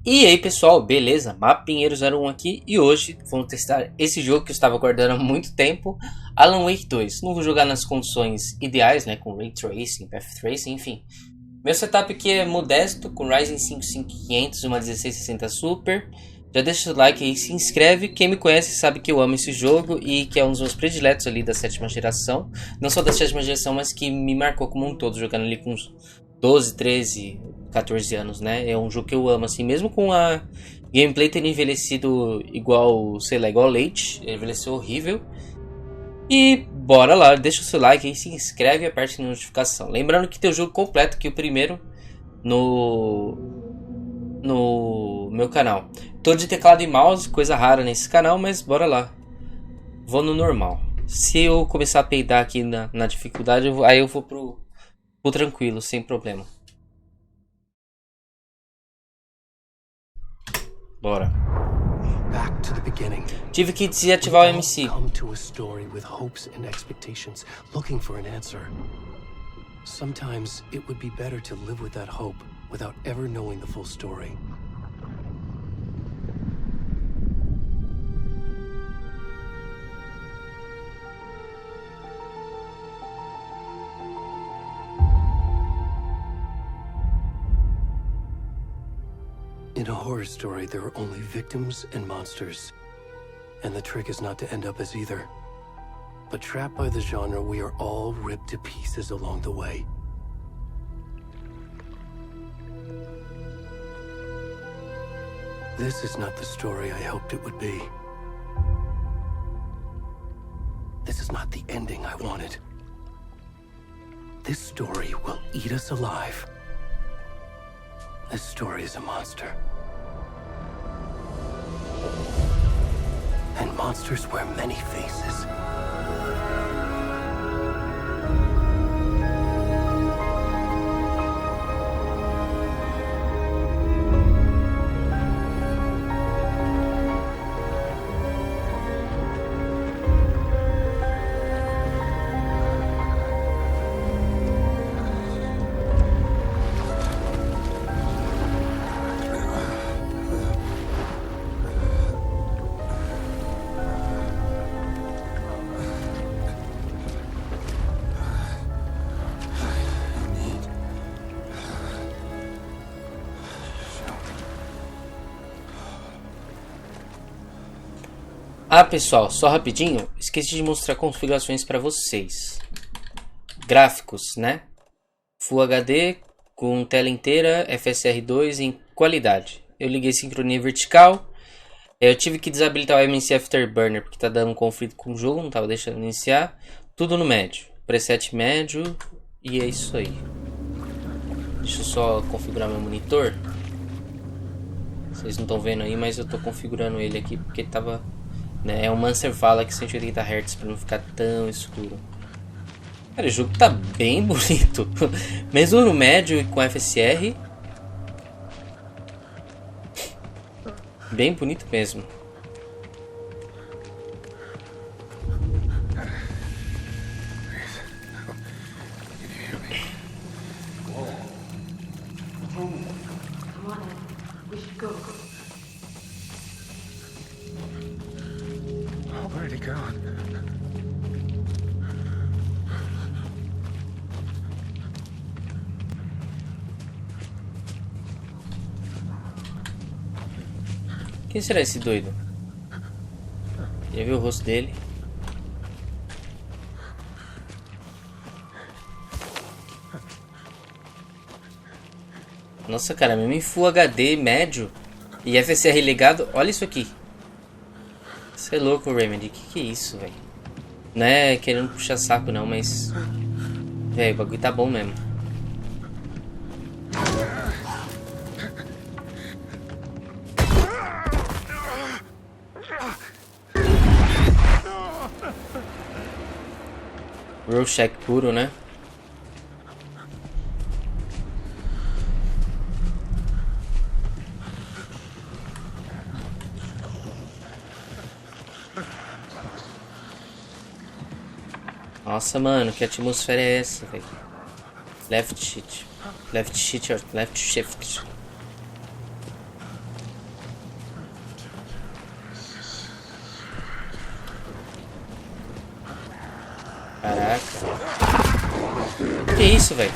E aí pessoal, beleza? Mapinheiro01 aqui e hoje vamos testar esse jogo que eu estava aguardando há muito tempo, Alan Wake 2. Não vou jogar nas condições ideais, né, com Ray Tracing, Path Tracing, enfim. Meu setup aqui é modesto, com Ryzen 5 5500 e uma 1660 Super. Já deixa o like aí, se inscreve. Quem me conhece sabe que eu amo esse jogo e que é um dos meus prediletos ali da sétima geração. Não só da sétima geração, mas que me marcou como um todo, jogando ali com uns 12, 13, 14 anos, né? É um jogo que eu amo, assim, mesmo com a gameplay ter envelhecido igual, sei lá, igual leite. Envelheceu horrível. E bora lá, deixa o seu like aí, se inscreve e aperte a notificação. Lembrando que tem o jogo completo, que o primeiro no meu canal. Tô de teclado e mouse, coisa rara nesse canal, mas bora lá. Vou no normal. Se eu começar a peidar aqui na dificuldade, aí eu vou pro tranquilo, sem problema. Bora. Back to the beginning. Tive que desativar o MC. Come to a story with hopes and expectations, looking for an answer. Sometimes it would be better to live with that hope without ever knowing the full story. In a horror story, there are only victims and monsters. And the trick is not to end up as either. But trapped by the genre, we are all ripped to pieces along the way. This is not the story I hoped it would be. This is not the ending I wanted. This story will eat us alive. This story is a monster. And monsters wear many faces. Ah, pessoal, só rapidinho, esqueci de mostrar configurações para vocês. Gráficos, né? Full HD com tela inteira, FSR2 em qualidade. Eu liguei sincronia vertical. Eu tive que desabilitar o MNC Afterburner porque tá dando um conflito com o jogo, não tava deixando iniciar. Tudo no médio, preset médio e é isso aí. Deixa eu só configurar meu monitor. Vocês não estão vendo aí, mas eu tô configurando ele aqui porque tava... É um Mancer Valax 180 Hz para não ficar tão escuro. Cara, o jogo tá bem bonito. Mesmo no médio e com FSR. Bem bonito mesmo. Where'd he go? Quem será esse doido? Já viu o rosto dele? Nossa, cara, mesmo em Full HD médio e FSR ligado, olha isso aqui. Você é louco, Remedy, que é isso, velho? Não é querendo puxar saco não, mas... Velho, o bagulho tá bom mesmo. Rorschach puro, né? Nossa, mano, que atmosfera é essa, velho? Left shift. Left shift or left shift. isso, velho?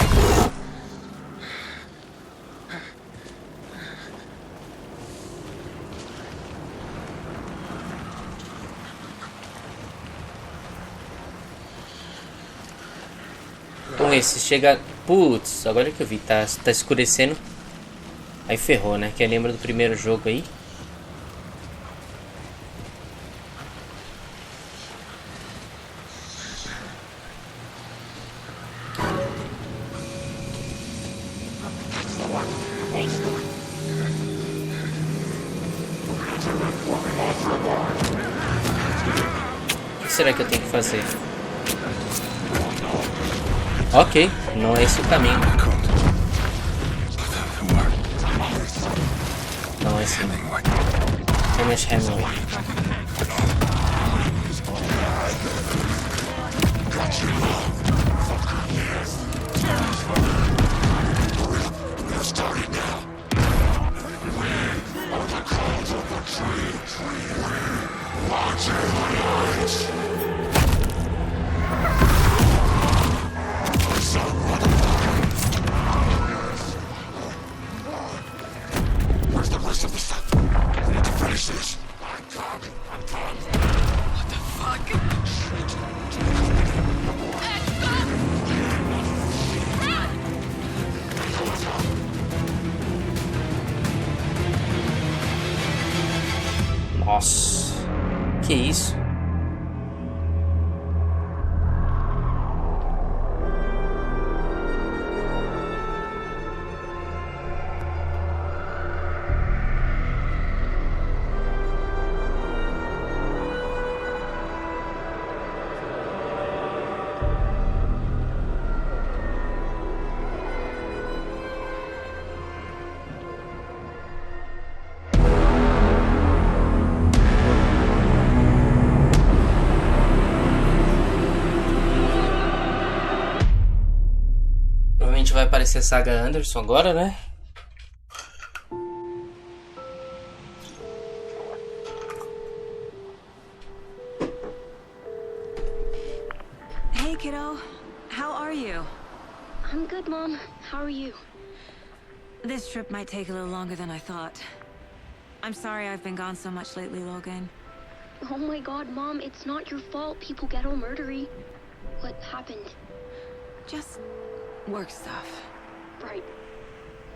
Com esse chega... Putz, agora que eu vi, tá escurecendo. Aí ferrou, né? Quem lembra do primeiro jogo aí? O que será que eu tenho que fazer? Ok, não é esse o caminho. Não é esse não. Ernest Hemingway. Nossa, que isso? Provavelmente vai aparecer a saga Anderson agora, né? Hey, kiddo. How are you? I'm good, Mom. How are you? This trip might take a little longer than I thought. I'm sorry I've been gone so much lately, Logan. Oh my god, Mom, it's not your fault people get all murdery. What happened? Just work stuff. Right.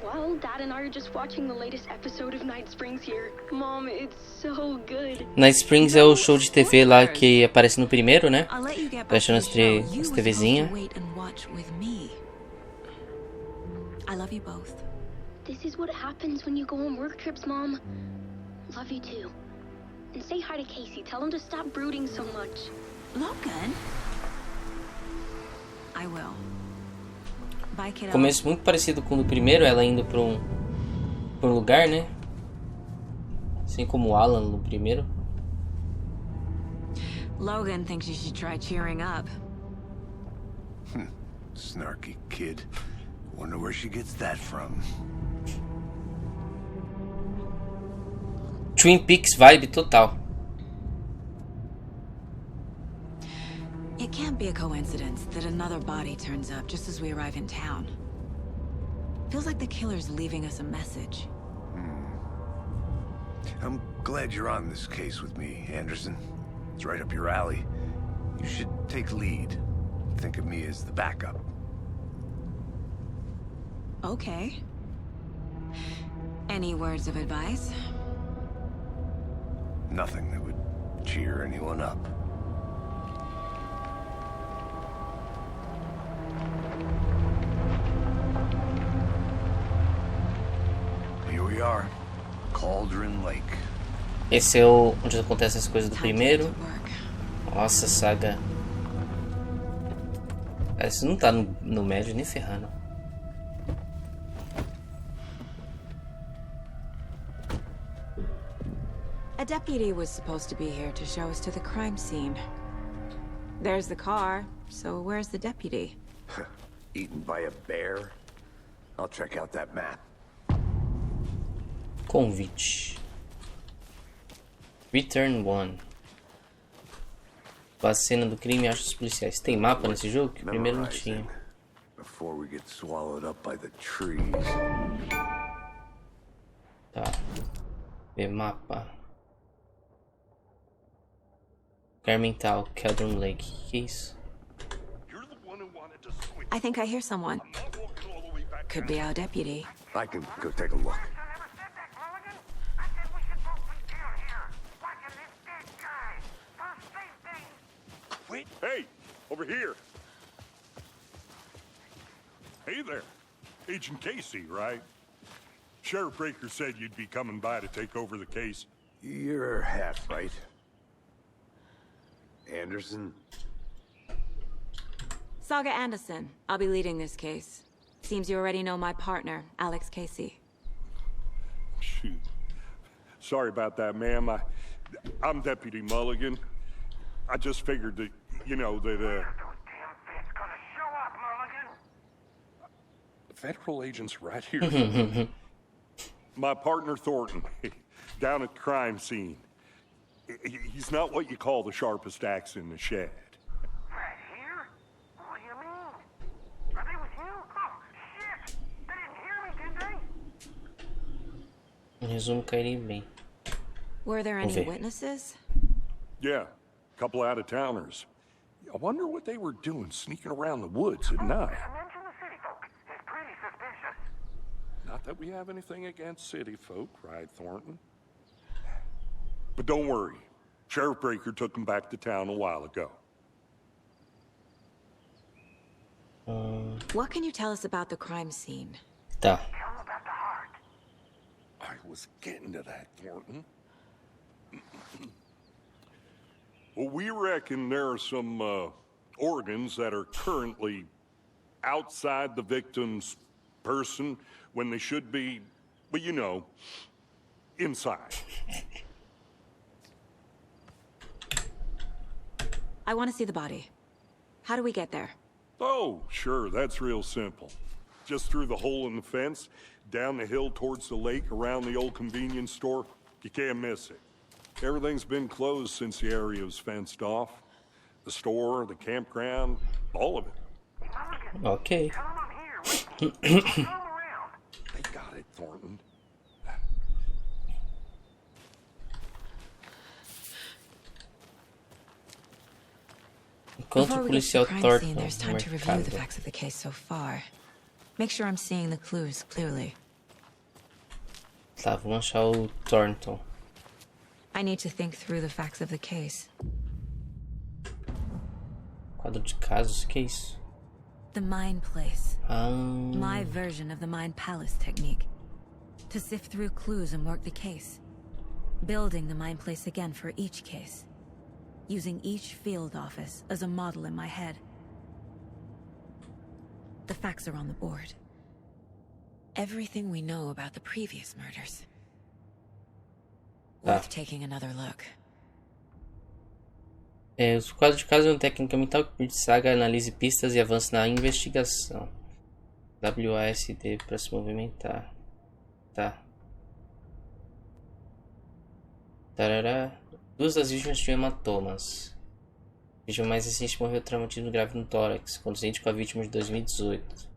Well, Dad and I are just watching the latest episode of Night Springs here. Mom, it's so good. Night Springs é o show de TV lá que aparece no primeiro, né? I'll let you get back Baixando to the show. as You were supposed TVzinhas. to wait and watch with me. I love you both. This is what happens when you go on work trips, Mom. Love you too. And say hi to Casey. Tell him to stop brooding so much. Logan? I will. Bye, kiddo. Começo muito parecido com o do primeiro, ela indo pra um lugar, né? Assim como o Alan no primeiro. Logan thinks you should try cheering up. Snarky kid. Wonder where she gets that from. Twin Peaks vibe total. It can't be a coincidence that another body turns up just as we arrive in town. Feels like the killer's leaving us a message. I'm glad you're on this case with me, Anderson. It's right up your alley. You should take lead. Think of me as the backup. Okay. Any words of advice? Nothing that would cheer anyone up. Here we are. Cauldron Lake. Esse é o onde acontecem as coisas do Time to primeiro. get to work. Nossa, saga. Isso não tá no médio nem ferrando. A deputy was supposed to be here to show us to the crime scene. There's the car, so where's the deputy? Eaten by a bear? I'll check out that map. Convite. Return 1. A cena do crime acha os policiais. Tem mapa nesse jogo? Que o primeiro não tinha. before we get swallowed up by the trees. Tá. Ver mapa. Garmental, Caldron Lake. Que isso? I think I hear someone. Could be our deputy. I can go take a look. Wait. Hey, over here. Hey there. Agent Casey, right? Sheriff Breaker said you'd be coming by to take over the case. You're half right. Anderson? Saga Anderson. I'll be leading this case. Seems you already know my partner, Alex Casey. Shoot. Sorry about that, ma'am. I'm Deputy Mulligan. I just figured that, that, The federal agent's right here. My partner Thornton, down at the crime scene. He's not what you call the sharpest axe in the shed. Right here? What do you mean? Are they with you? Oh, shit! They didn't hear me, did they? Resumo cair bem. Were there any Okay. witnesses? Yeah, a couple out-of-towners. I wonder what they were doing sneaking around the woods at night. Mention the city folk. It's pretty suspicious. Not that we have anything against city folk, right, Thornton? But don't worry. Sheriff Breaker took them back to town a while ago. What can you tell us about the crime scene? Tá. Tell them about the heart. I was getting to that, Thornton. Well, we reckon there are some organs that are currently outside the victim's person when they should be, well, inside. I want to see the body. How do we get there? Oh, sure, that's real simple. Just through the hole in the fence, down the hill towards the lake, around the old convenience store. You can't miss it. Everything's been closed since the area was fenced off. The store, the campground, all of it. Ok. Tell them I'm here. Wait. Come around. They got it, Thornton. Enquanto Before o we get to policial the crime Thornton scene, there's no time to review the mercado. facts of the case so far. Make sure I'm seeing the clues clearly. Tá, vamos achar o Thornton. I need to think through the facts of the case. Quadro de casos, que isso? The Mind Place. Ah, My version of the Mind Palace technique. To sift through clues and work the case. Building the Mind Place again for each case. Using each field office as a model in my head. The facts are on the board. Everything we know about the previous murders. Worth taking another look. Os quadros de casos é uma técnica mental que permite Saga analise pistas e avance na investigação. WASD para se movimentar. Tá. Tarará. Duas das vítimas tinham hematomas. A vítima mais recente morreu traumatismo grave no tórax, condizente com a vítima de 2018.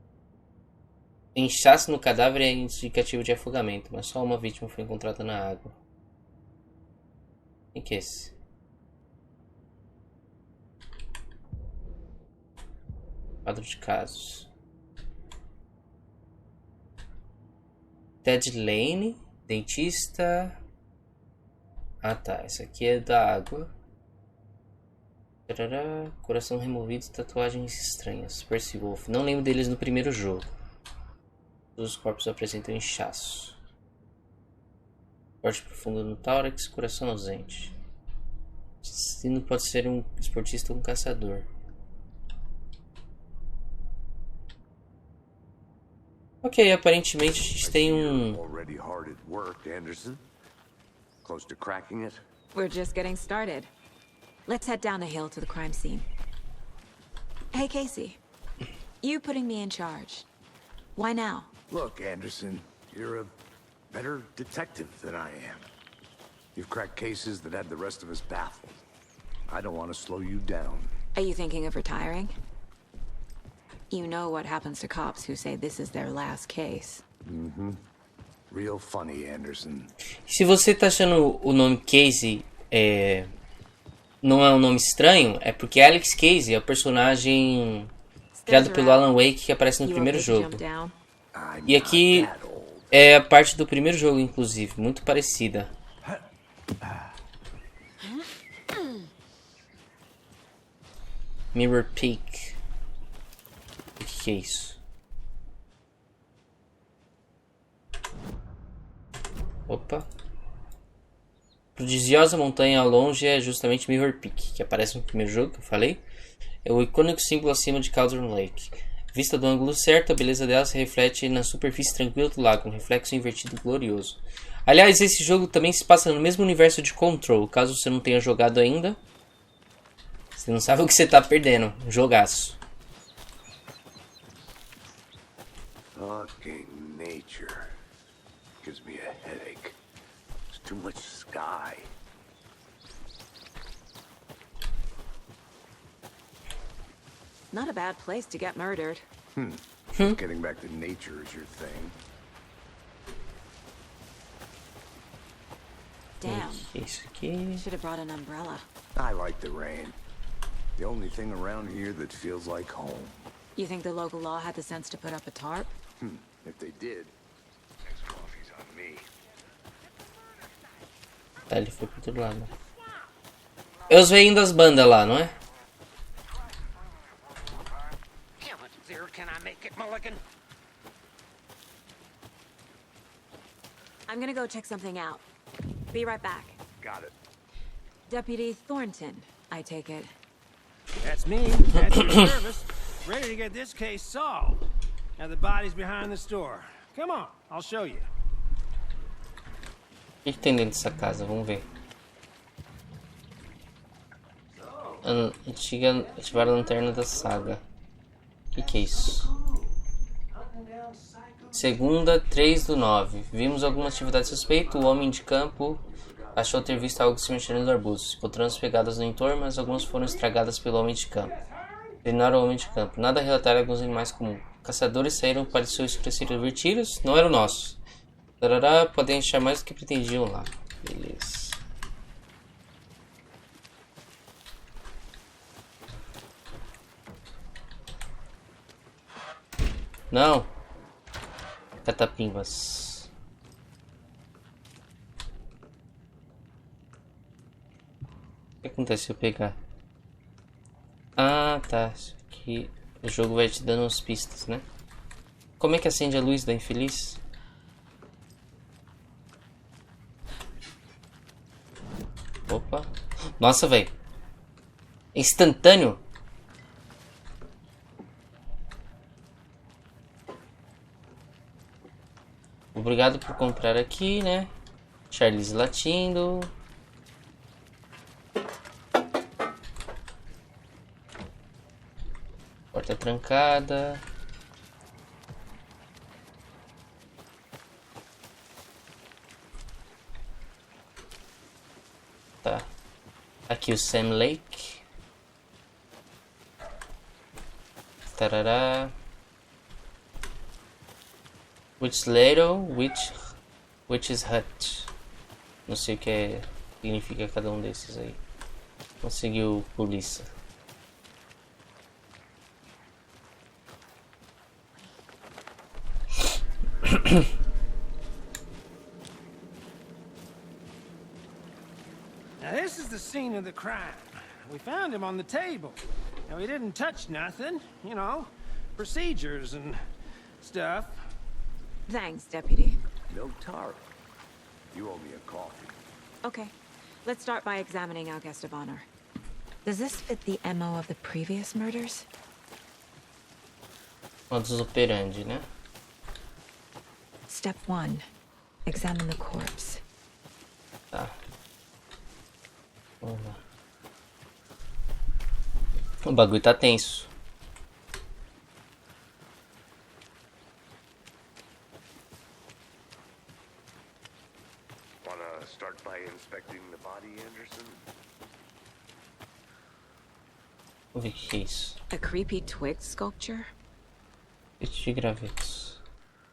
Inchaço no cadáver é indicativo de afogamento, mas só uma vítima foi encontrada na água. Quem que é esse? Quadro de casos. Ted Lane, dentista. Ah tá, essa aqui é da água. Tarará, coração removido, tatuagens estranhas. Percy Wolf. Não lembro deles no primeiro jogo. Todos os corpos apresentam inchaço. Corte profundo no tórax, coração ausente. O assassino pode ser um esportista ou um caçador. Ok, aparentemente a gente tem Already hard at work, Anderson. Close to cracking it? We're just getting started. Let's head down the hill to the crime scene. Hey, Casey. You putting me in charge. Why now? Look, Anderson, you're a better detective than I am. You've cracked cases that had the rest of us baffled. I don't want to slow you down. Are you thinking of retiring? You know what happens to cops who say this is their last case. Real funny, Anderson. Se você tá achando o nome Casey não é um nome estranho, é porque Alex Casey é o personagem criado pelo Alan Wake que aparece no primeiro jogo. E aqui é a parte do primeiro jogo, inclusive, muito parecida. Mirror Peak. O que é isso? Opa. Prodigiosa montanha ao longe é justamente Mirror Peak, que aparece no primeiro jogo que eu falei. É o icônico símbolo acima de Cauldron Lake. Vista do ângulo certo, a beleza dela se reflete na superfície tranquila do lago, um reflexo invertido glorioso. Aliás, esse jogo também se passa no mesmo universo de Control. Caso você não tenha jogado ainda, você não sabe o que você tá perdendo. Um jogaço. Fucking nature. Gives me a headache. There's too much sky. Not a bad place to get murdered. Getting back to nature is your thing. Damn. Que é isso aqui? Should have brought an umbrella. I like the rain. The only thing around here that feels like home. You think the local law had the sense to put up a tarp? If they did, next coffee's on me. Tá, ele foi pro outro lado. É os veinhos das bandas lá, não é? Can I make it, Mulligan? I'm gonna go check something out. Be right back. Got it. Deputy Thornton, I take it. That's me, at your service, ready to get this case solved. Now the body's behind the store. Come on, I'll show you. O que tem dentro dessa casa? Vamos ver. Ativar a lanterna da saga. O que é isso? Segunda, 3/9. Vimos alguma atividade suspeita. O homem de campo achou ter visto algo se mexendo nos arbustos. Encontramos pegadas no entorno, mas algumas foram estragadas pelo homem de campo. Treinaram o homem de campo. Nada a relatar a alguns animais comuns. Caçadores saíram para seus escurecer ver tiros. Não eram nossos. Tarará, podem achar mais do que pretendiam lá. Beleza. Não. Catapimbas. O que acontece se eu pegar? Ah, tá. Isso aqui. O jogo vai te dando umas pistas, né? Como é que acende a luz da infeliz? Opa. Nossa, velho. Instantâneo. Obrigado por comprar aqui, né? Charles latindo. Porta trancada. Tá. Aqui o Sam Lake. Tarará. Witch Ladle, Witch's Hut. Não sei o que significa cada um desses aí. Conseguiu polícia. Now this is the scene of the crime. We found him on the table. Now he didn't touch nothing, you know, procedures and stuff. Thanks, Deputy. No tarp. You owe me a coffee. Okay, let's start by examining our guest of honor. Does this fit the MO of the previous murders? Modus operandi, né? Step 1. Examine the corpse. Tá. Vamos lá. O bagulho tá tenso. Wanna start by inspecting the body, Anderson? Vamos ver o que é isso. A creepy twig sculpture? de gravetos.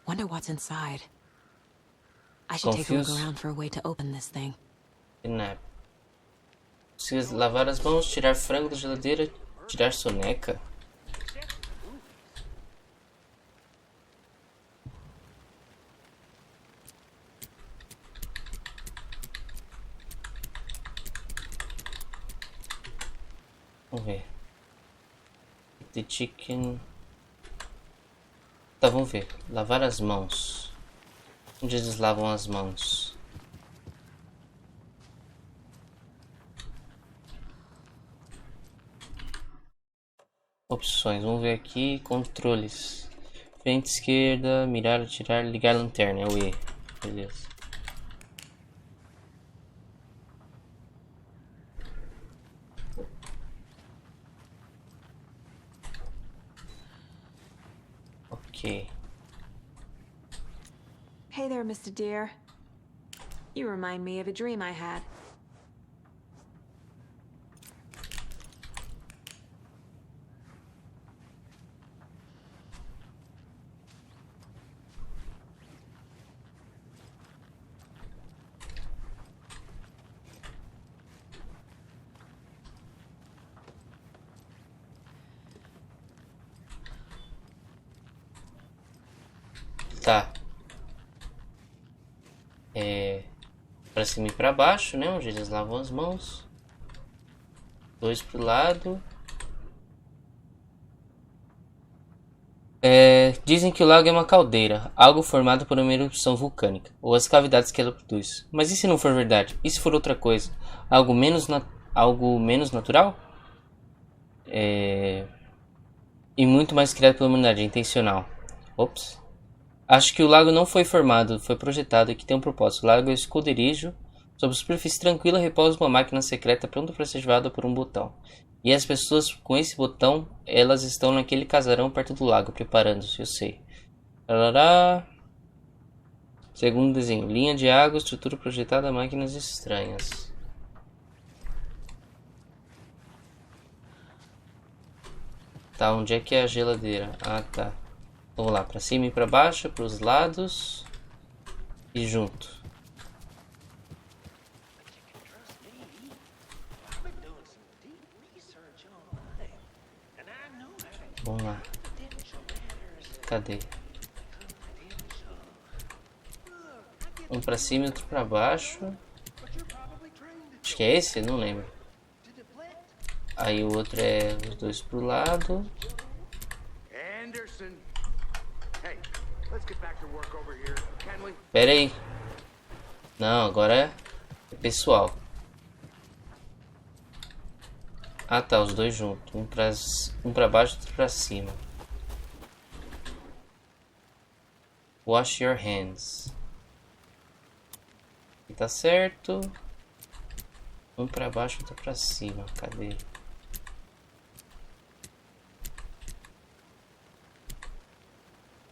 Wonder what's inside. I should take a look Confused. around for a way to open this thing. Kidnap. Precisa lavar as mãos, tirar frango da geladeira, tirar soneca. Vamos ver. The chicken. Tá, vamos ver. Lavar as mãos. Onde eles lavam as mãos? Opções. Vamos ver aqui. Controles. Frente esquerda. Mirar, atirar, ligar a lanterna. É o E. Beleza. Ok. Hey there, Mr. Deer. You remind me of a dream I had. Tá. Pra cima e pra baixo, né? Onde eles lavam as mãos. 2 pro lado. Dizem que o lago é uma caldeira, algo formado por uma erupção vulcânica, ou as cavidades que ela produz. Mas e se não for verdade? E se for outra coisa? Algo menos natural? E muito mais criado pela humanidade, é intencional. Ops. Acho que o lago não foi formado, foi projetado e que tem um propósito. O lago é esconderijo. Sob superfície tranquila repousa uma máquina secreta pronta para ser ativada por um botão. E as pessoas com esse botão, elas estão naquele casarão perto do lago, preparando-se, eu sei. Tarará. Segundo desenho, linha de água, estrutura projetada, máquinas estranhas. Tá, onde é que é a geladeira? Ah, tá. Vamos lá, pra cima e pra baixo, pros lados e junto. Vamos lá. Cadê? Um pra cima e outro pra baixo. Acho que é esse? Não lembro. Aí o outro é os dois pro lado. Anderson. Hey, let's get back to work over here, can we? Pera aí. Não, agora é pessoal. Ah tá, os dois juntos. Um pra baixo e outro pra cima. Wash your hands. E tá certo. Um pra baixo e outro pra cima. Cadê?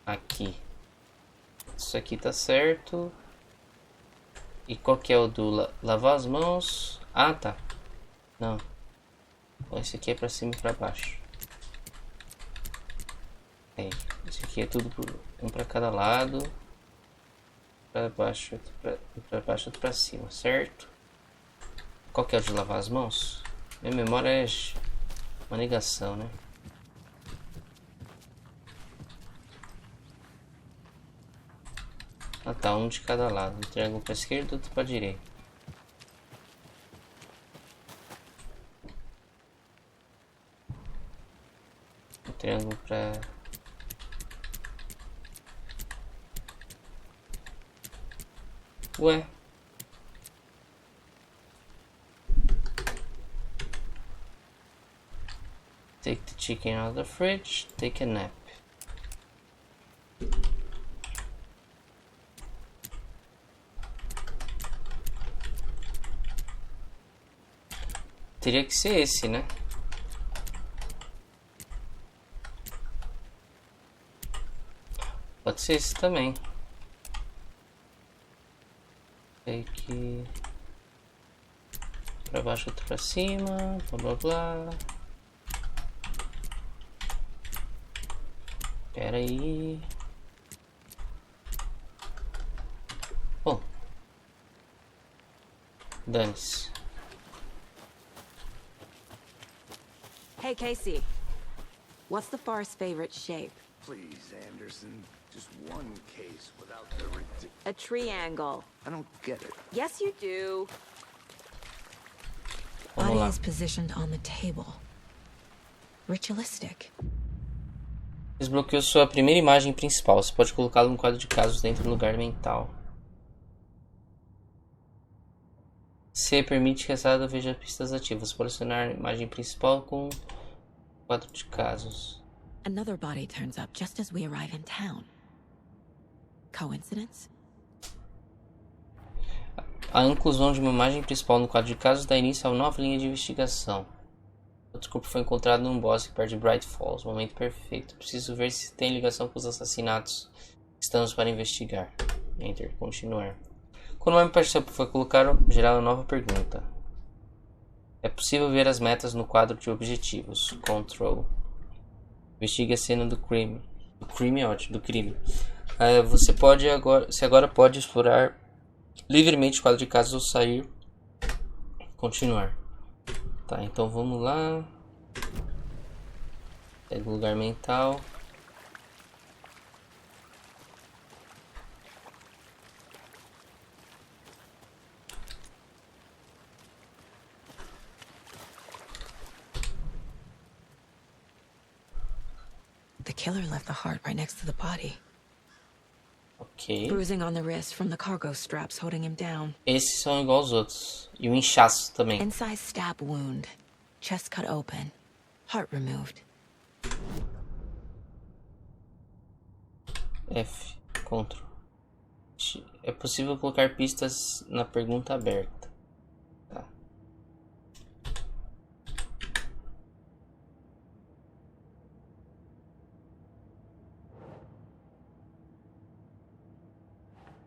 Aqui. Isso aqui tá certo. E qual que é o do lavar as mãos? Ah, tá. Não. Esse aqui é pra cima e pra baixo. Esse aqui é tudo um pra cada lado. Pra baixo, outro pra baixo, outro pra cima, certo? Qual que é o de lavar as mãos? Minha memória é uma negação, né? Ah tá, um de cada lado. Um triângulo pra esquerda, outro pra direita. Um triângulo pra... Ué? Take the chicken out of the fridge, take a nap. Teria que ser esse, né? Pode ser esse também. Take pra baixo, outro pra cima, blá blá blá. Pera aí. Oh. Dane-se. Hey, Casey. What's the far's favorite shape? Please, Anderson. Just one case without the ridiculous. A triangle. I don't get it. Yes, you do. Vamos Body lá. is positioned on the table. Ritualistic. Desbloqueou sua primeira imagem principal. Você pode colocá-lo no quadro de casos dentro do lugar mental. C permite que a sala veja pistas ativas. Pode acionar a imagem principal com o quadro de casos. Another body turns up just as we arrive in town. Coincidence? A inclusão de uma imagem principal no quadro de casos dá início a uma nova linha de investigação. Outro corpo foi encontrado num bosque perto de Bright Falls. Momento perfeito. Preciso ver se tem ligação com os assassinatos que estamos para investigar. Enter. Continuar. Quando uma participação foi colocado, gerar uma nova pergunta. É possível ver as metas no quadro de objetivos. Control. Investigue a cena do crime. Do crime é ótimo. Do crime. Você agora pode explorar livremente o quadro de casos ou sair. Continuar. Tá, então vamos lá. Pega o lugar mental. The killer left the heart right next to the body. Ok. Bruising on the wrist from the cargo straps holding him down. Esses são igual aos outros. E o inchaço também. Inside stab wound. Chest cut open. Heart removed. F. Ctrl. É possível colocar pistas na pergunta aberta. Tá.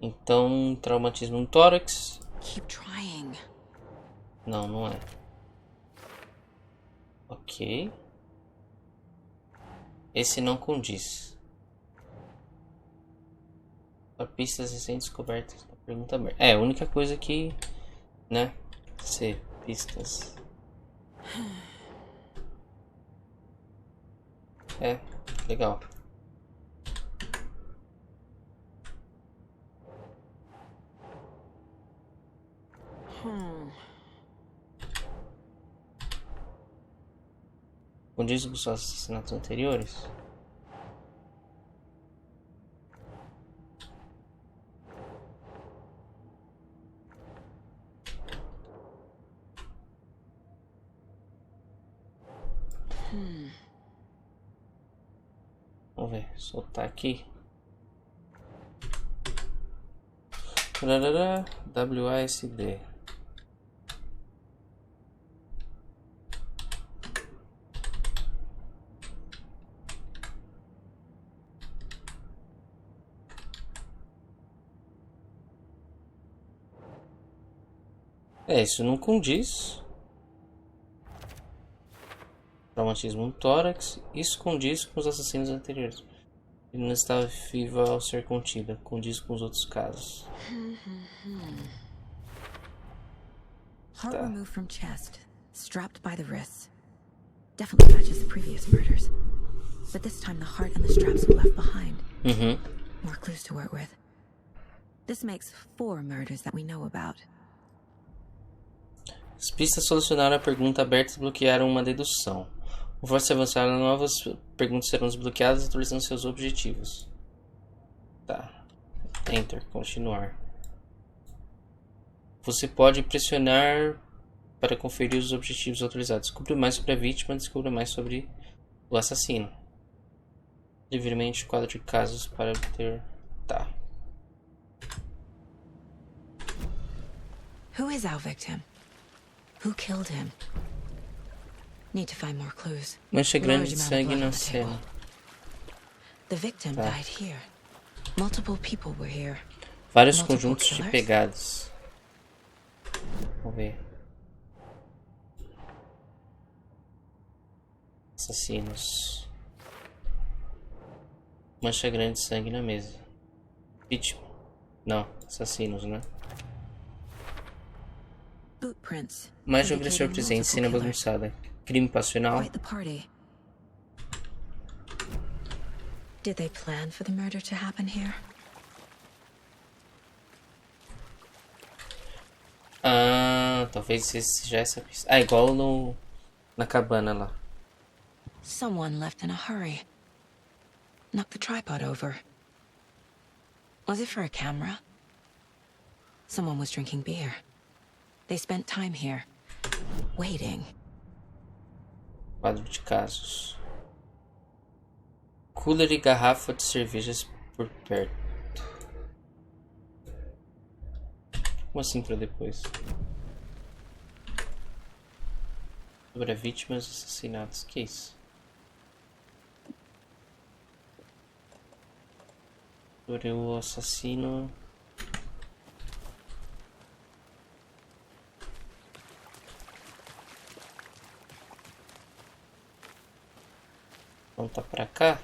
Então, traumatismo no tórax. Keep trying. Não, não é. Ok. Esse não condiz. Para pistas recém-descobertas. Pergunta aberta. É, a única coisa que... Né? C. Pistas. É, legal. Condiz com os assassinatos anteriores? Vamos ver, soltar aqui. WASD. Isso não condiz. Traumatismo no tórax. Isso condiz com os assassinos anteriores. Ele não estava vivo ao ser contida. Condiz com os outros casos. Heart removed from chest. Strapped by the wrists. Definitely matches the previous murders. But this time the heart and the straps were left behind. More clues to work with. This makes 4 murders that we know about. As pistas solucionaram a pergunta aberta e desbloquearam uma dedução. Conforme se avançar, novas perguntas serão desbloqueadas, atualizando seus objetivos. Tá. Enter. Continuar. Você pode pressionar para conferir os objetivos autorizados. Descubra mais sobre a vítima, descubra mais sobre o assassino. Livremente quadro de casos para obter... Tá. Who is our victim? Who killed him? Need to find more clues. Mancha grande de Large amount of sangue blood na on the table. cena. The victim Tá. died here. Multiple people were here. Vários Multiple conjuntos de killers? pegadas. Vamos ver. Assassinos. Mancha grande de sangue na mesa. Vítima. Não, assassinos, né? Footprints. Mais de um agressor indicating presente, multiple cena killers. bagunçada. Crime passional. Quite the party. Did they plan for the murder to happen here? Ah, talvez esse seja essa pista. Ah, igual no na cabana lá. Someone left in a hurry. Knocked the tripod over. Was it for a camera? Someone was drinking beer. They spent time here, waiting. Quadro de casos. Cooler e garrafa de cervejas por perto. Como assim pra depois? Sobre vítimas e assassinatos. Que isso? Sobre o assassino. Então tá pra cá.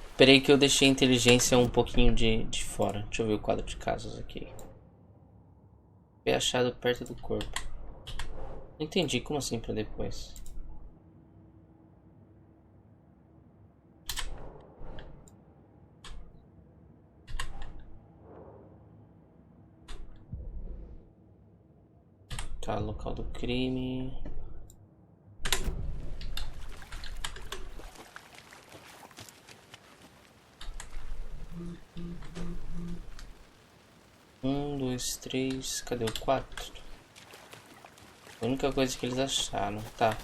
Esperei que eu deixei a inteligência um pouquinho de fora. Deixa eu ver o quadro de casos aqui. Foi achado perto do corpo. Não entendi, como assim pra depois? Tá, local do crime. Um, dois, três. Cadê o 4? A única coisa que eles acharam. Tá.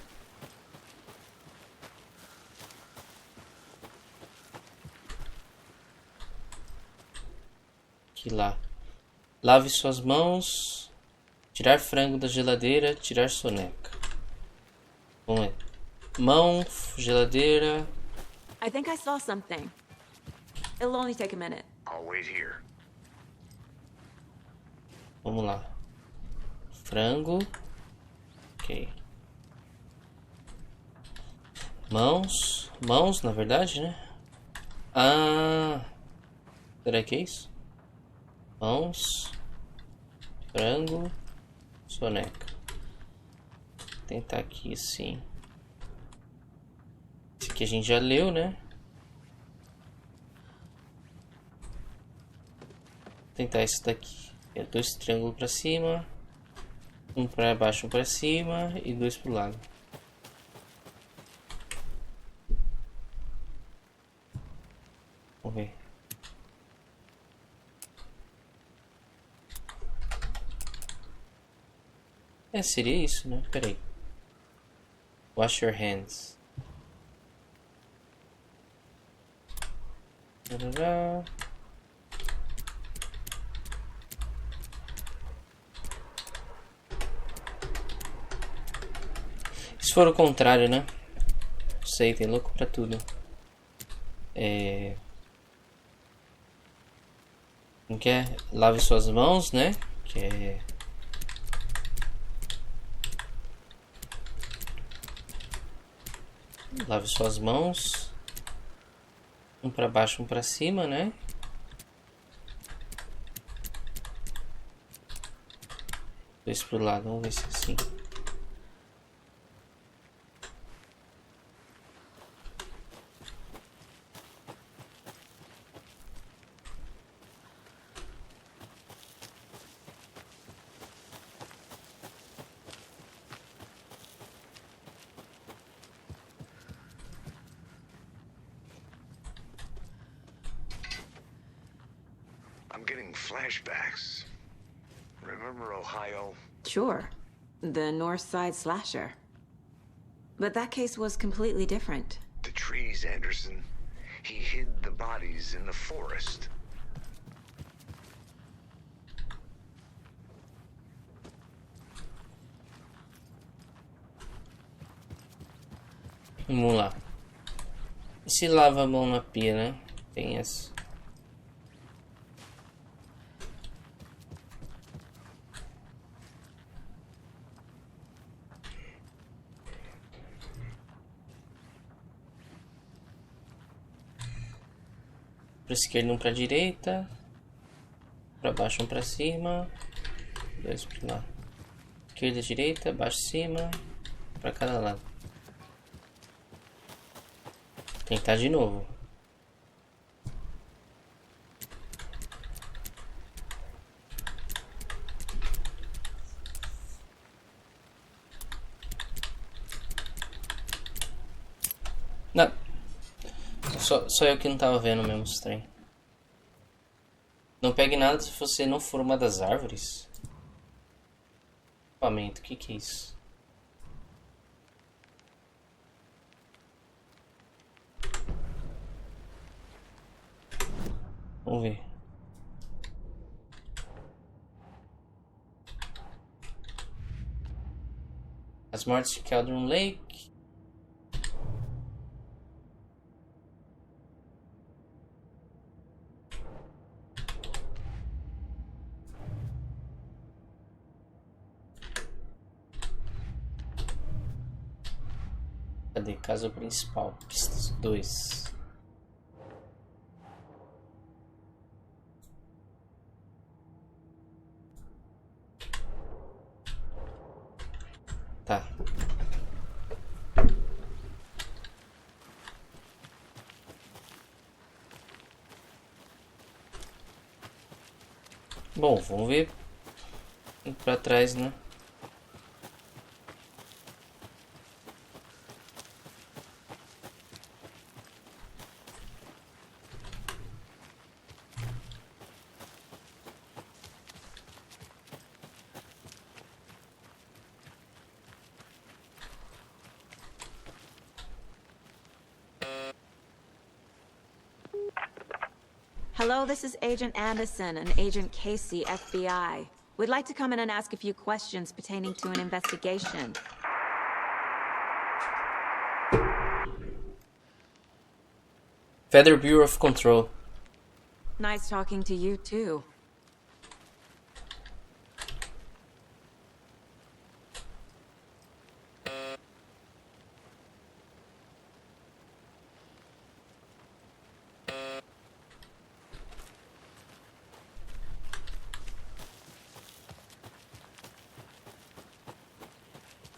Aqui lá. Lave suas mãos. Tirar frango da geladeira. Tirar soneca. Vamos lá. Mão, geladeira. I think I saw something. It'll only take a minute. I'll wait here. Vamos lá. Frango. Ok. Mãos. Mãos, na verdade, né? Ah. Será que é isso? Mãos. Frango. Soneca. Vou tentar aqui assim. Esse aqui a gente já leu, né? Vou tentar esse daqui. É 2 triângulos pra cima. Um pra baixo, um pra cima. E 2 pro lado. Vamos ver. É, seria isso, né? Pera aí. Wash your hands. Tarará. Se for o contrário, né? Não sei, tem louco pra tudo. Como que é? Lave suas mãos, né? Que é... Lave suas mãos. Um pra baixo, um pra cima, né? Dois pro lado, vamos ver se é assim. I'm getting flashbacks. Remember Ohio? Sure. The North Side slasher. But that case was completely different. The trees, Anderson. He hid the bodies in the forest. Vamos lá. E se lava a mão na pia, né? Tem essa. Pra esquerda, um pra direita. Pra baixo, um pra cima. Dois pra lá. Esquerda, direita, baixo, cima. Pra cada lado. Tentar de novo. Não. Só eu que não tava vendo mesmo esse trem. Não pegue nada se você não for uma das árvores. Equipamento, o que é isso? Vamos ver. As mortes de Cauldron Lake. Cadê? Casa principal. Pistas 2. Tá. Bom, vamos ver pra trás, né? Hello, this is Agent Anderson and Agent Casey, FBI. We'd like to come in and ask a few questions pertaining to an investigation. Federal Bureau of Control. Nice talking to you, too.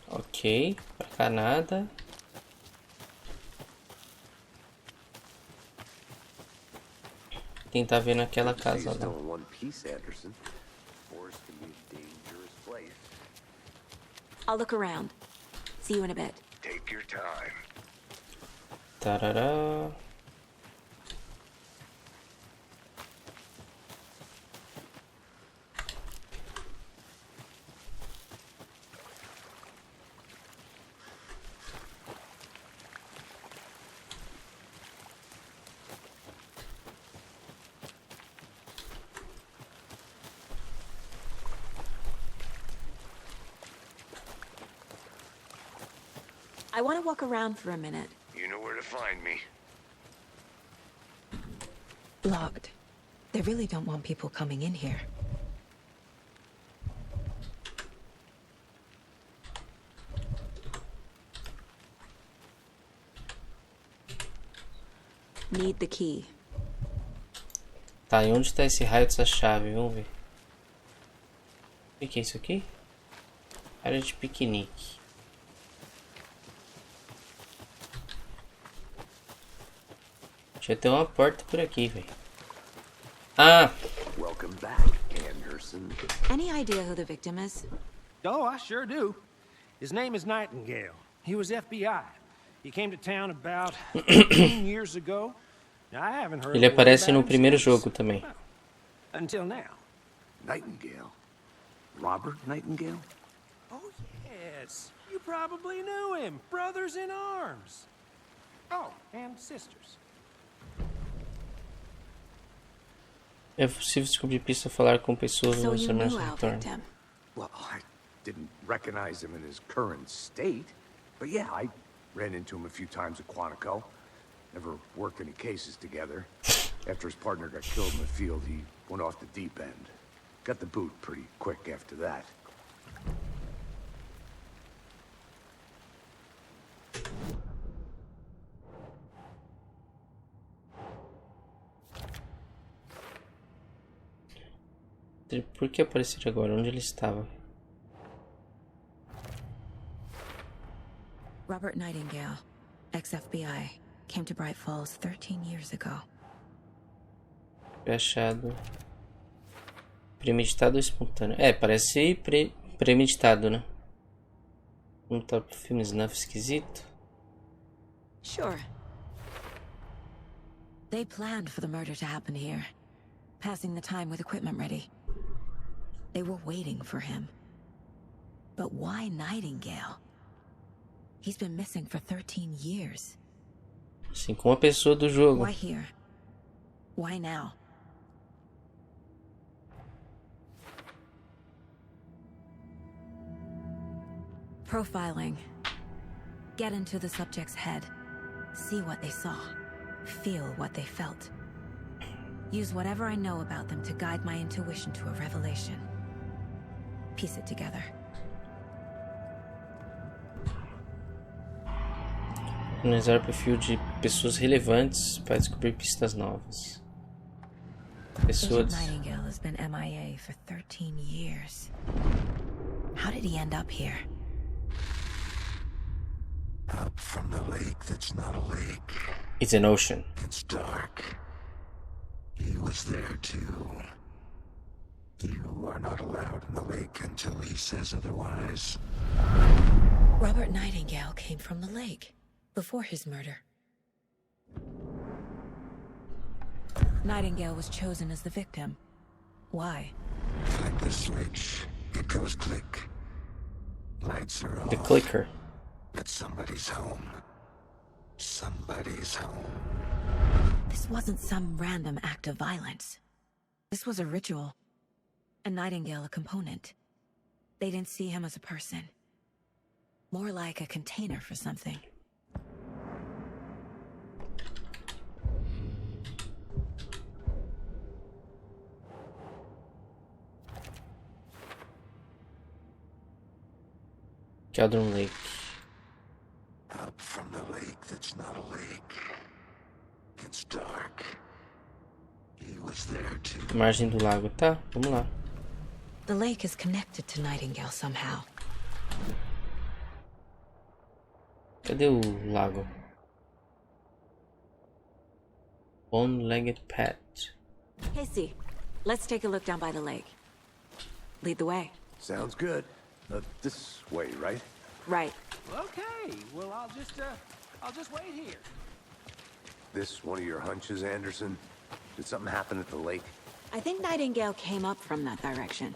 Ok, pra cá nada. Tentar ver naquela casa lá. I'll look around. See you in a bit. Take your time. Tarará. I want to walk around for a minute. You know where to find me. Locked. They really don't want people coming in here. Need the key. Tá, e onde tá esse raio dessa chave? Vamos ver. O que é isso aqui? Área de piquenique. Tinha ter uma porta por aqui, velho. Ah! Welcome back, Anderson. Any idea who the victim is? Oh, I sure do. His name is Nightingale. He was FBI. He came to town about 15 years ago. Now, I haven't heard Ele a word aparece no about him primeiro since. jogo também. Well, until now. Nightingale. Robert Nightingale? Oh, yes. You probably knew him. Brothers in arms. Oh, and sisters. É possível descobrir pista falar com pessoas So no you semestre knew de our retorno. victim. Well, I didn't recognize him in his current state. But yeah, I ran into him a few times at Quantico. Never worked any cases together. After his partner got killed in the field, he went off the deep end. Got the boot pretty quick after that. Por que aparecer agora? Onde ele estava? Robert Nightingale, ex-FBI, came to Bright Falls 13 years ago. Achado. Premeditado ou espontâneo? Parece premeditado, né? Não tá pro filme snuff esquisito? Sure. They planned for the murder to happen here, passing the time with equipment ready. They were waiting for him. But why Nightingale? He's been missing for 13 years. Assim como a pessoa do jogo. Why here? Why now? Profiling. Get into the subject's head. See what they saw. Feel what they felt. Use whatever I know about them to guide my intuition to a revelation. Piece it together. Analisar o perfil de pessoas relevantes para descobrir pistas novas. Pessoas. Agent Nightingale has been MIA for 13 years. How did he end up here? Up from the lake that's not a lake. It's an ocean. It's dark. He was there too. You are not allowed in the lake until he says otherwise. Robert Nightingale came from the lake before his murder. Nightingale was chosen as the victim. Why? Like the switch, it goes click. Lights are off. The clicker. But somebody's home. Somebody's home. This wasn't some random act of violence. This was a ritual. And Nightingale a component. They didn't see him as a person. More like a container for something. Caldron Lake. Up from the lake that's not a lake. It's dark. He was there too. Margem do lago. Tá, vamos lá. The lake is connected to Nightingale somehow. Cadê o lago? One-legged pet. Casey, let's take a look down by the lake. Lead the way. Sounds good. This way, right? Right. Okay, well, I'll just wait here. This one of your hunches, Anderson? Did something happen at the lake? I think Nightingale came up from that direction.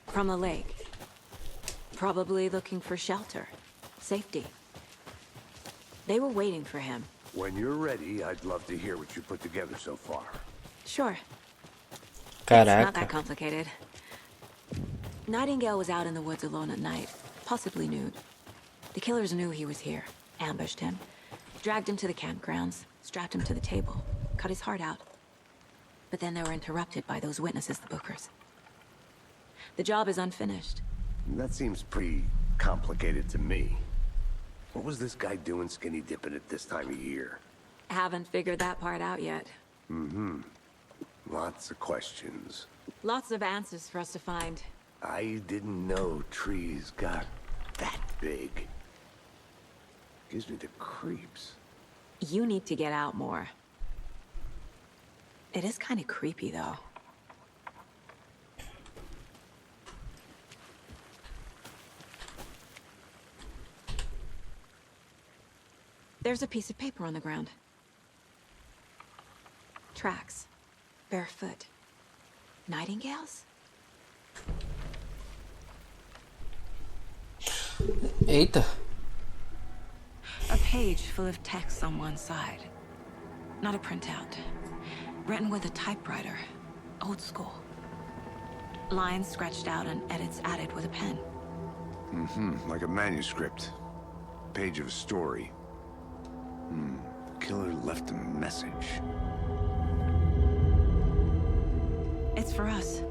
From the lake. Probably looking for shelter. Safety. They were waiting for him. When you're ready, I'd love to hear what you put together so far. Sure. It's not that Caraca. complicated. Nightingale was out in the woods alone at night, possibly nude. The killers knew he was here, ambushed him, dragged him to the campgrounds, strapped him to the table, cut his heart out. But then they were interrupted by those witnesses, the Bookers. The job is unfinished. That seems pretty complicated to me. What was this guy doing skinny dipping at this time of year? Haven't figured that part out yet. Mm-hmm. Lots of questions. Lots of answers for us to find. I didn't know trees got that big. Gives me the creeps. You need to get out more. It is kind of creepy, though. There's a piece of paper on the ground. Tracks. Barefoot. Nightingales? Eita. A page full of text on one side. Not a printout. Written with a typewriter. Old school. Lines scratched out and edits added with a pen. Mm-hmm. Like a manuscript. Page of a story. killer left a message. It's for us.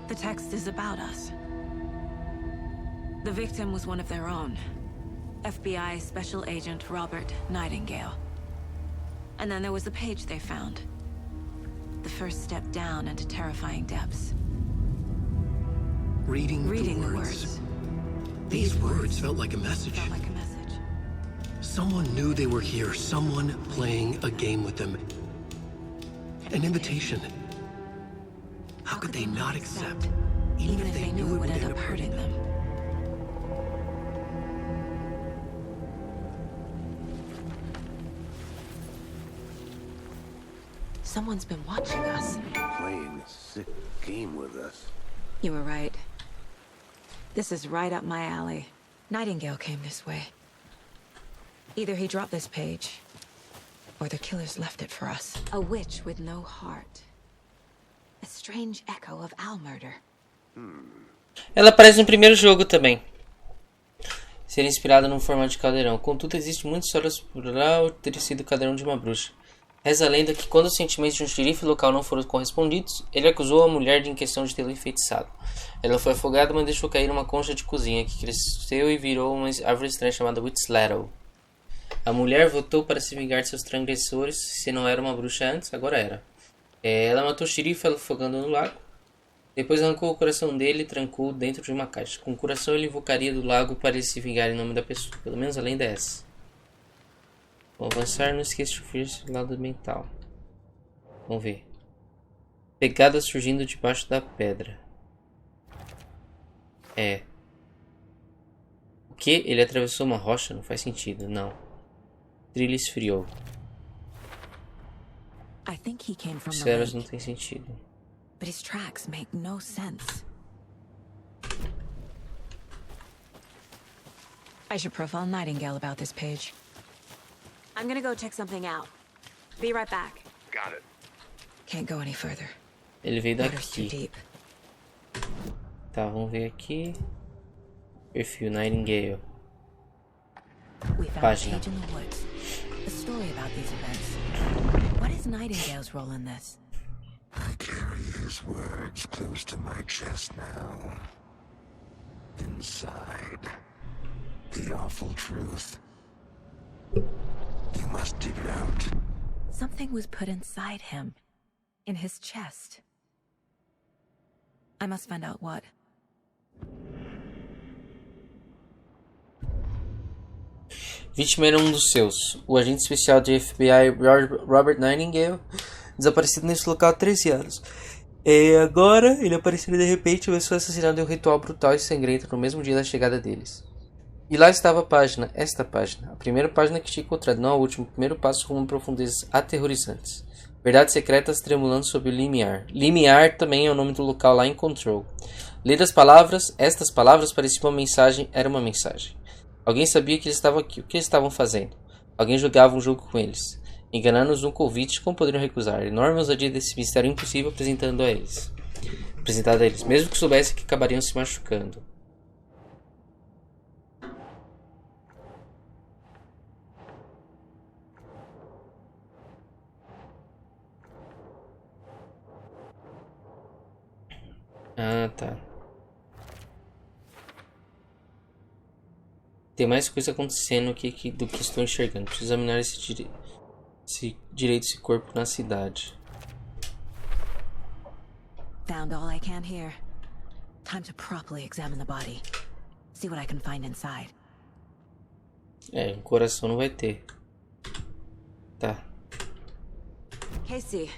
The text is about us. The victim was one of their own. FBI Special Agent Robert Nightingale. And then there was the page they found. The first step down into terrifying depths. Reading the words. words. These words felt like a message. Felt like a message. Someone knew they were here. Someone playing a game with them. An invitation. How could they not accept? Even if they knew it would end up hurting them. Someone's been watching us. Playing a sick game with us. You were right. This is right up my alley. Nightingale came this way. Either he dropped this page, or the killers left it for us. A witch with no heart. A strange echo of Al murder. Ela aparece no primeiro jogo também. Ser inspirada num formato de caldeirão. Contudo, existe muitas histórias por lá ter sido o caldeirão de uma bruxa. Reza a lenda que quando os sentimentos de um xerife local não foram correspondidos, ele acusou a mulher em questão de tê-lo enfeitiçado. Ela foi afogada, mas deixou cair uma concha de cozinha que cresceu e virou uma árvore estranha chamada Witchslattle. A mulher votou para se vingar de seus transgressores. Se não era uma bruxa antes, agora era. Ela matou o xerife afogando no lago. Depois arrancou o coração dele e trancou dentro de uma caixa. Com o coração ele invocaria do lago para ele se vingar em nome da pessoa. Pelo menos a lenda é essa. Vou avançar, não esqueça de fugir do lado mental. Vamos ver. Pegadas surgindo debaixo da pedra. O que? Ele atravessou uma rocha? Não faz sentido, não. Trilha esfriou. I think he came from the Ceras não lake, tem sentido. but his tracks make no sense. I should profile Nightingale about this page. I'm gonna go check something out. Be right back. Got it. Can't go any further. Ele veio Water's too daqui. deep. Tá, vamos ver aqui. Perfil Nightingale. We found a Página. page in the woods. A story about these events. What is Nightingale's role in this? I carry his words close to my chest now. Inside, the awful truth. You must dig it out. Something was put inside him. In his chest. I must find out what. Vítima era um dos seus. O agente especial de FBI Robert Nightingale, desaparecido nesse local há 13 anos. E agora ele apareceu de repente e começou a assassinar em um ritual brutal e sangrento no mesmo dia da chegada deles. E lá estava a página, esta página, a primeira página que tinha encontrado, não a última, o primeiro passo rumo a profundezas aterrorizantes. Verdades secretas tremulando sob o limiar. Limiar também é o nome do local lá em Control. Ler as palavras, estas palavras pareciam uma mensagem, era uma mensagem. Alguém sabia que eles estavam aqui, o que eles estavam fazendo. Alguém jogava um jogo com eles, enganando-os num convite, como poderiam recusar. Enorme ousadia desse mistério impossível apresentado a eles, mesmo que soubessem que acabariam se machucando. Ah, tá. Tem mais coisa acontecendo aqui do que estou enxergando. Preciso examinar esse direito desse corpo na cidade. Found all I can here. Time to properly examine the body. See what I can find inside. Um coração não vai ter. Tá. Casey,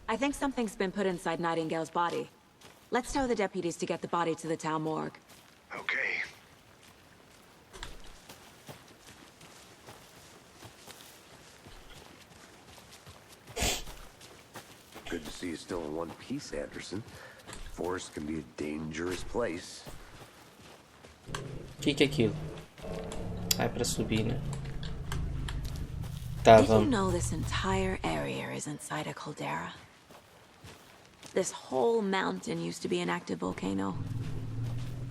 I think something's been put inside Nightingale's body. Let's tell the deputies to get the body to the town morgue. Okay. Good to see you still in one piece, Anderson. Forest can be a dangerous place. O que é aquilo? Ah, é pra subir, né? Tá, Did you vamos. know this entire area is inside a caldera? This whole mountain used to be an active volcano.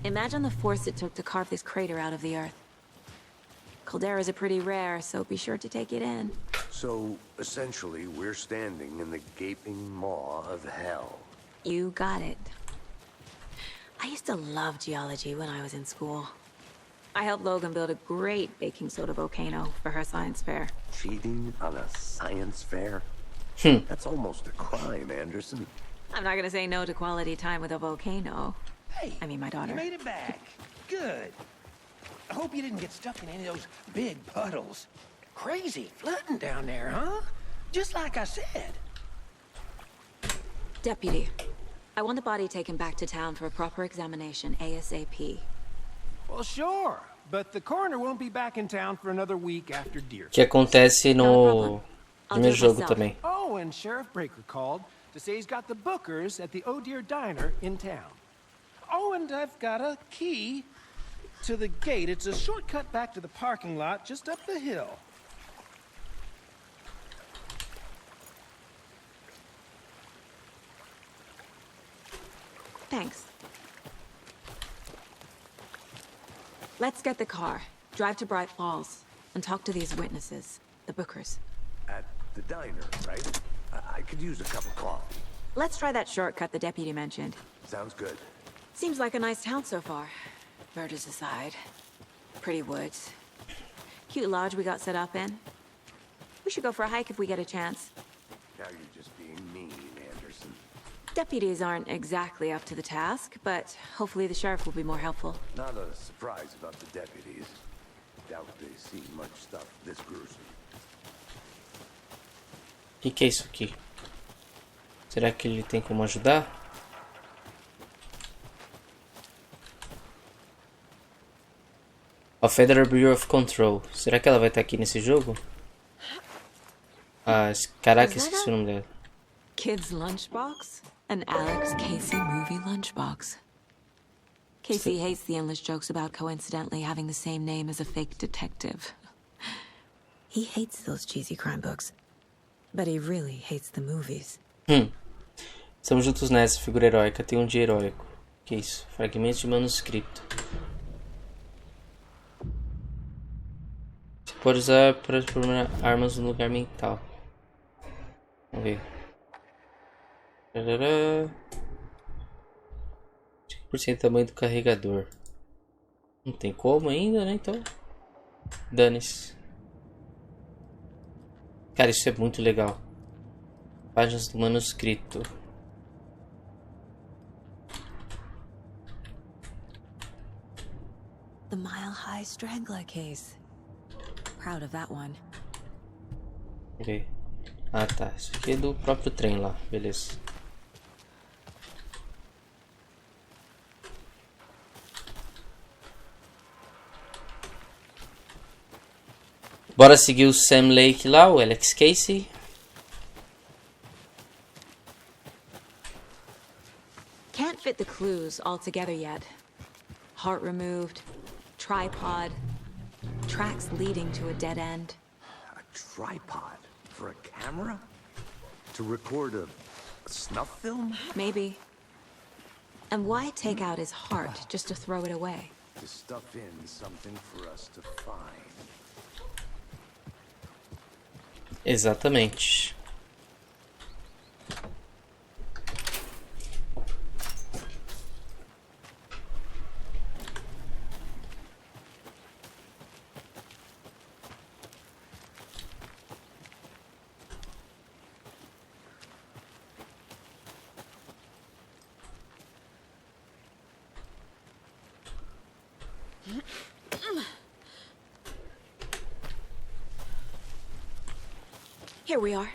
Imagine the force it took to carve this crater out of the earth. Calderas are pretty rare, so be sure to take it in. So, essentially, we're standing in the gaping maw of hell. You got it. I used to love geology when I was in school. I helped Logan build a great baking soda volcano for her science fair. Cheating on a science fair? That's almost a crime, Anderson. I'm not gonna say no to quality time with a volcano. Hey, I mean, my daughter. You made it back. Good. I hope you didn't get stuck in any of those big puddles. Crazy flooding down there, huh? Just like I said. Deputy, I want the body taken back to town for a proper examination, ASAP. Well, sure. But the coroner won't be back in town for another week after deer. Que acontece no primeiro jogo também. Oh, and Sheriff Breaker called to say he's got the bookers at the Oh Dear Diner in town. Oh, and I've got a key to the gate. It's a shortcut back to the parking lot just up the hill. Thanks. Let's get the car, drive to Bright Falls, and talk to these witnesses, the bookers. At the diner, right? I could use a cup of coffee. Let's try that shortcut the deputy mentioned. Sounds good. Seems like a nice town so far. Murders aside. Pretty woods. Cute lodge we got set up in. We should go for a hike if we get a chance. Now you're just being mean, Anderson. Deputies aren't exactly up to the task, but hopefully the sheriff will be more helpful. Not a surprise about the deputies. Doubt they've seen much stuff this gruesome. Que é isso aqui? Será que ele tem como ajudar? A Federal Bureau of Control. Será que ela vai estar aqui nesse jogo? Ah, caraca, esqueci o nome dela. Kid's lunchbox? An Alex Casey movie lunchbox. Casey hates the endless jokes about coincidentally having the same name as a fake detective. He hates those cheesy crime books. But he really hates the movies. Estamos juntos nessa, figura heróica. Tem um dia heróico. Que isso? Fragmentos de manuscrito. Você pode usar para transformar armas no lugar mental. Vamos ver. 5% do tamanho do carregador. Não tem como ainda, né? Então, dane-se. Cara, isso é muito legal. Páginas do manuscrito. The Mile High Strangler case. Proud of that one. Vamos ver. Ah, tá. Isso aqui é do próprio trem lá. Beleza. Bora seguir o Sam Lake lá, o Alex Casey. Can't fit the clues all together yet. Heart removed, tripod, tracks leading to a dead end. A tripod for a camera? To record a snuff film? Maybe. And why take out his heart just to throw it away? To stuff in something for us to find. Exatamente. Here we are.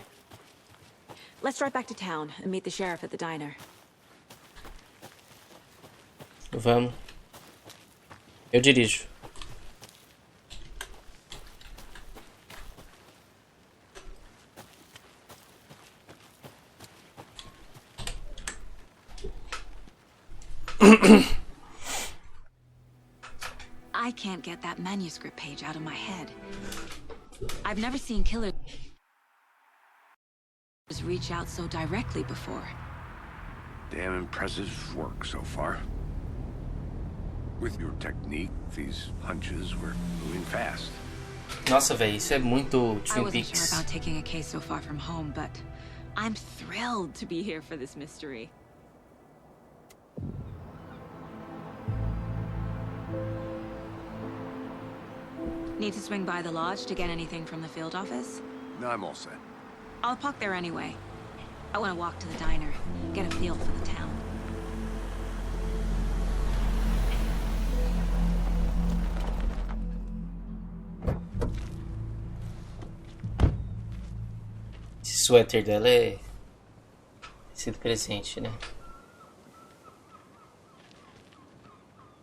Let's drive back to town and meet the sheriff at the diner. Vamos. Eu dirijo. I can't get that manuscript page out of my head. I've never seen killers reach out so directly before. Damn impressive work so far. With your technique, these hunches were moving fast. Nossa, velho, isso é muito I Twin wasn't sure Peaks. about taking a case so far from home, but I'm thrilled to be here for this mystery. Need to swing by the lodge to get anything from the field office? No, I'm all set. I'll park there anyway. I want to walk to the diner, get a feel for the town. Esse suéter dela é sido presente, né?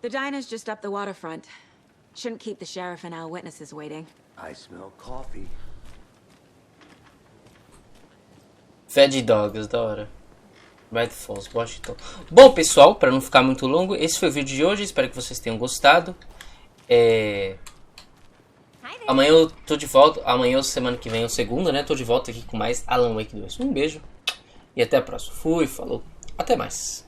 The diner's just up the waterfront. Shouldn't keep the sheriff and our witnesses waiting. I smell coffee. Veggie Dogs, da hora. Red Falls, Washington. Bom, pessoal, para não ficar muito longo, esse foi o vídeo de hoje. Espero que vocês tenham gostado. Amanhã eu tô de volta. Amanhã, semana que vem, é o segunda, né? Tô de volta aqui com mais Alan Wake 2. Um beijo e até a próxima. Fui, falou. Até mais.